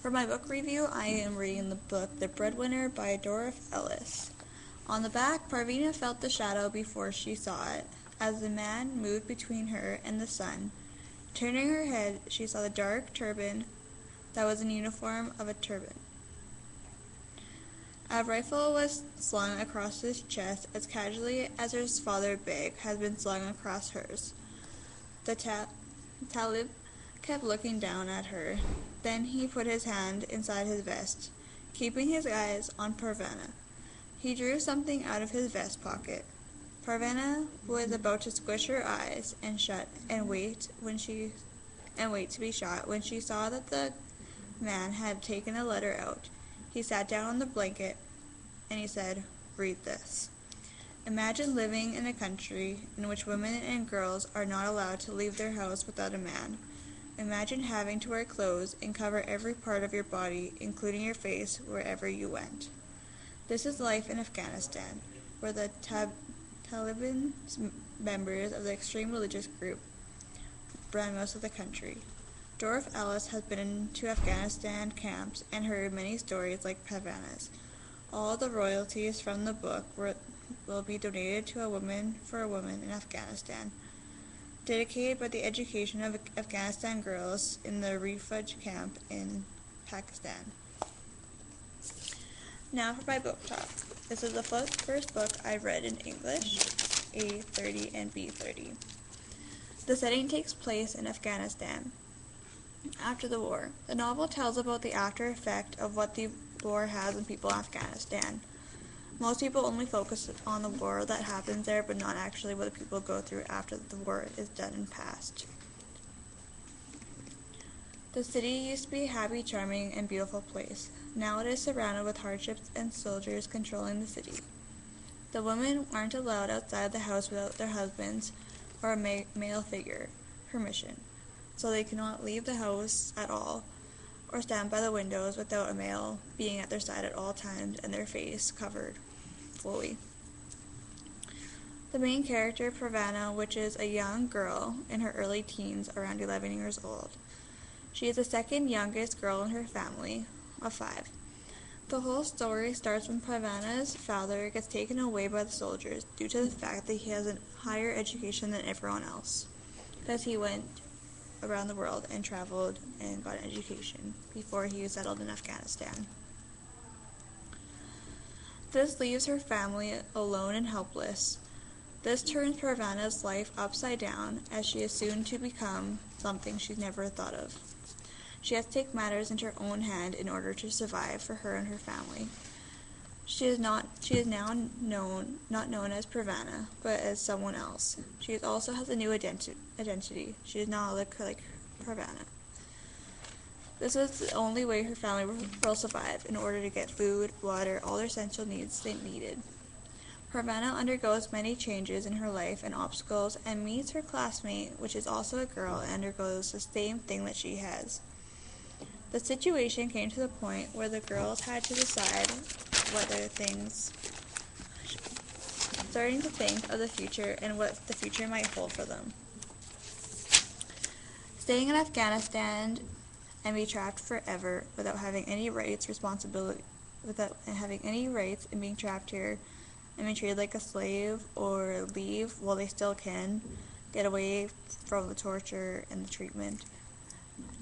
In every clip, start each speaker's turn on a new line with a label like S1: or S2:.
S1: For my book review, I am reading the book The Breadwinner by Dorothy Ellis. On the back, Parvina felt the shadow before she saw it, as the man moved between her and the sun. Turning her head, she saw the dark turban that was in uniform of a turban. A rifle was slung across his chest as casually as her father's bag had been slung across hers. The Talib kept looking down at her. Then he put his hand inside his vest, keeping his eyes on Parvana. He drew something out of his vest pocket. Parvana was about to squish her eyes and shut and wait to be shot when she saw that the man had taken a letter out. He sat down on the blanket and he said, "Read this. Imagine living in a country in which women and girls are not allowed to leave their house without a man. Imagine having to wear clothes and cover every part of your body, including your face, wherever you went. This is life in Afghanistan, where the Taliban members of the extreme religious group ran most of the country. Dorothy Ellis has been to Afghanistan camps and heard many stories like Parvana's. All the royalties from the book will be donated to a woman for a woman in Afghanistan, dedicated by the education of Afghanistan girls in the refugee camp in Pakistan." Now for my book talk. This is the first book I've read in English, A30 and B30. The setting takes place in Afghanistan after the war. The novel tells about the after effect of what the war has on people in Afghanistan. Most people only focus on the war that happens there, but not actually what the people go through after the war is done and past. The city used to be a happy, charming, and beautiful place. Now it is surrounded with hardships and soldiers controlling the city. The women aren't allowed outside the house without their husbands or a male figure permission, so they cannot leave the house at all or stand by the windows without a male being at their side at all times and their face covered fully. The main character, Parvana, which is a young girl in her early teens, around 11 years old. She is the second youngest girl in her family of 5. The whole story starts when Parvana's father gets taken away by the soldiers due to the fact that he has a higher education than everyone else, because he went around the world and traveled and got an education before he was settled in Afghanistan. This leaves her family alone and helpless. This turns Parvana's life upside down, as she is soon to become something she's never thought of. She has to take matters into her own hand in order to survive for her and her family. She is now not known as Parvana, but as someone else. She also has a new identity. She is not like Parvana. This is the only way her family will survive in order to get food, water, all their essential needs they needed. Parvana undergoes many changes in her life and obstacles and meets her classmate, which is also a girl, and undergoes the same thing that she has. The situation came to the point where the girls had to decide whether starting to think of the future and what the future might hold for them. Staying in Afghanistan and be trapped forever without having any rights, and being trapped here and being treated like a slave, or leave while they still can, get away from the torture and the treatment,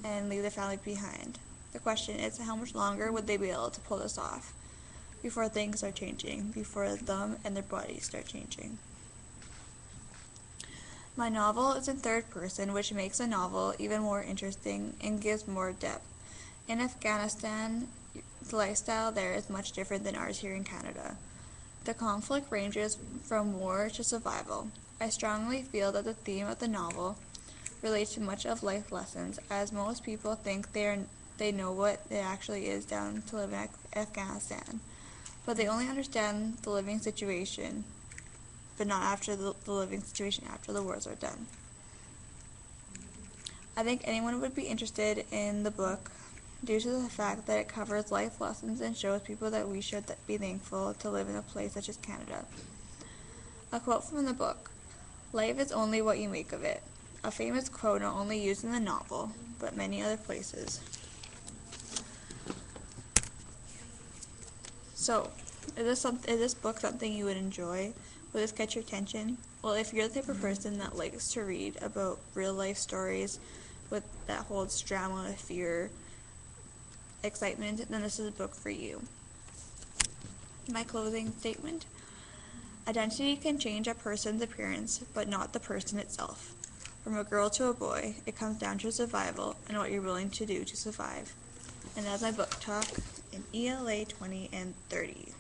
S1: and leave their family behind. The question is, how much longer would they be able to pull this off before things start changing, before them and their bodies start changing? My novel is in third person, which makes the novel even more interesting and gives more depth. In Afghanistan, the lifestyle there is much different than ours here in Canada. The conflict ranges from war to survival. I strongly feel that the theme of the novel relates to much of life lessons, as most people think they know what it actually is down to live in Afghanistan, but they only understand the living situation, but not after the living situation after the wars are done. I think anyone would be interested in the book due to the fact that it covers life lessons and shows people that we should be thankful to live in a place such as Canada. A quote from the book: "Life is only what you make of it." A famous quote not only used in the novel, but many other places. So, is this book something you would enjoy? Will this catch your attention? Well, if you're the type of person that likes to read about real life stories that holds drama, fear, excitement, then this is a book for you. My closing statement. Identity can change a person's appearance, but not the person itself. From a girl to a boy, it comes down to survival and what you're willing to do to survive. And that's my book talk in ELA 20 and 30.